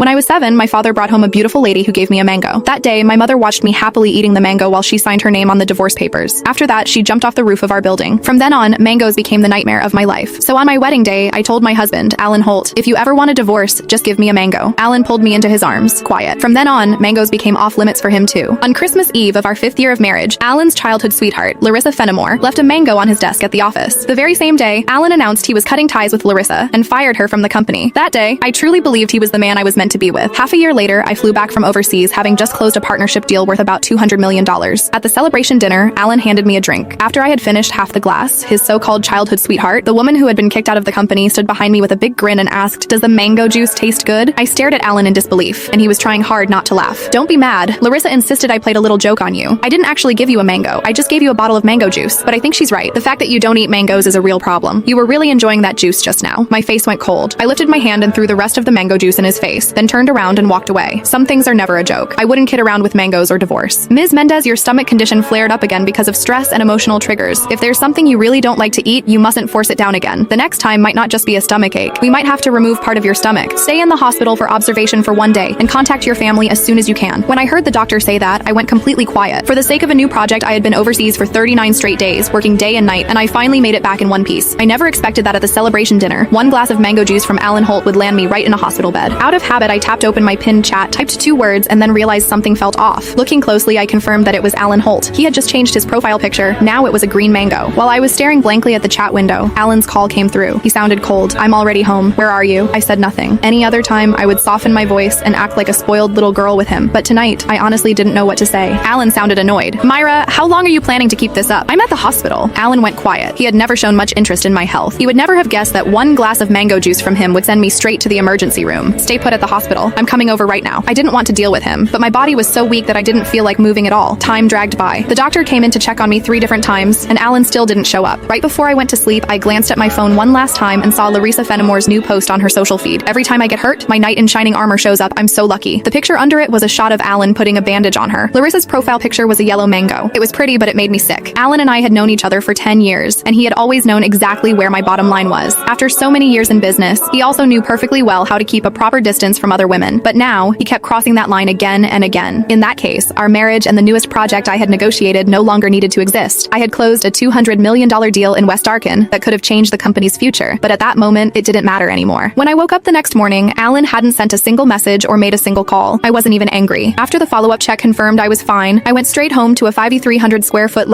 When I was 7, my father brought home a beautiful lady who gave me a mango. That day, my mother watched me happily eating the mango while she signed her name on the divorce papers. After that, she jumped off the roof of our building. From then on, mangoes became the nightmare of my life. So on my wedding day, I told my husband, Alan Holt, if you ever want a divorce, just give me a mango. Alan pulled me into his arms. Quiet. From then on, mangoes became off limits for him too. On Christmas Eve of our 5th year of marriage, Alan's childhood sweetheart, Larissa Fenimore, left a mango on his desk at the office. The very same day, Alan announced he was cutting ties with Larissa and fired her from the company. That day, I truly believed he was the man I was meant to be with. Half a year later, I flew back from overseas, having just closed a partnership deal worth about $200 million. At the celebration dinner, Alan handed me a drink. After I had finished half the glass, his so-called childhood sweetheart, the woman who had been kicked out of the company, stood behind me with a big grin and asked, "Does the mango juice taste good?" I stared at Alan in disbelief, and he was trying hard not to laugh. "Don't be mad. Larissa insisted I played a little joke on you. I didn't actually give you a mango. I just gave you a bottle of mango juice." But I think she's right. The fact that you don't eat mangoes is a real problem. You were really enjoying that juice just now. My face went cold. I lifted my hand and threw the rest of the mango juice in his face, then turned around and walked away. Some things are never a joke. I wouldn't kid around with mangoes or divorce. Ms. Mendez, your stomach condition flared up again because of stress and emotional triggers. If there's something you really don't like to eat, you mustn't force it down again. The next time might not just be a stomach ache. We might have to remove part of your stomach. Stay in the hospital for observation for 1 day and contact your family as soon as you can. When I heard the doctor say that, I went completely quiet. For the sake of a new project, I had been overseas for 39 straight days, working day and night, and I finally made it back in one piece. I never expected that at the celebration dinner, 1 glass of mango juice from Alan Holt would land me right in a hospital bed. Out of habit, I tapped open my pinned chat, typed 2 words, and then realized something felt off. Looking closely, I confirmed that it was Alan Holt. He had just changed his profile picture. Now it was a green mango. While I was staring blankly at the chat window, Alan's call came through. He sounded cold. "I'm already home. Where are you?" I said nothing. Any other time, I would soften my voice and act like a spoiled little girl with him. But tonight, I honestly didn't know what to say. Alan sounded annoyed. "Myra, how long are you planning to keep this up? I'm at the hospital." Alan went quiet. He had never shown much interest in my health. He would never have guessed that 1 glass of mango juice from him would send me straight to the emergency room. "Stay put at the hospital. I'm coming over right now." I didn't want to deal with him, but my body was so weak that I didn't feel like moving at all. Time dragged by. The doctor came in to check on me 3 different times, and Alan still didn't show up. Right before I went to sleep, I glanced at my phone one last time and saw Larissa Fenimore's new post on her social feed. "Every time I get hurt, my knight in shining armor shows up. I'm so lucky." The picture under it was a shot of Alan putting a bandage on her. Larissa's profile picture was a yellow mango. It was pretty, but it made me sick. Alan and I had known each other for 10 years, and he had always known exactly where my bottom line was. After so many years in business, he also knew perfectly well how to keep a proper distance from other women. But now, he kept crossing that line again and again. In that case, our marriage and the newest project I had negotiated no longer needed to exist. I had closed a $200 million deal in West Arkan that could have changed the company's future, but at that moment, it didn't matter anymore. When I woke up the next morning, Alan hadn't sent a single message or made a single call. I wasn't even angry. After the follow-up check confirmed I was fine, I went straight home to a 5,300 square foot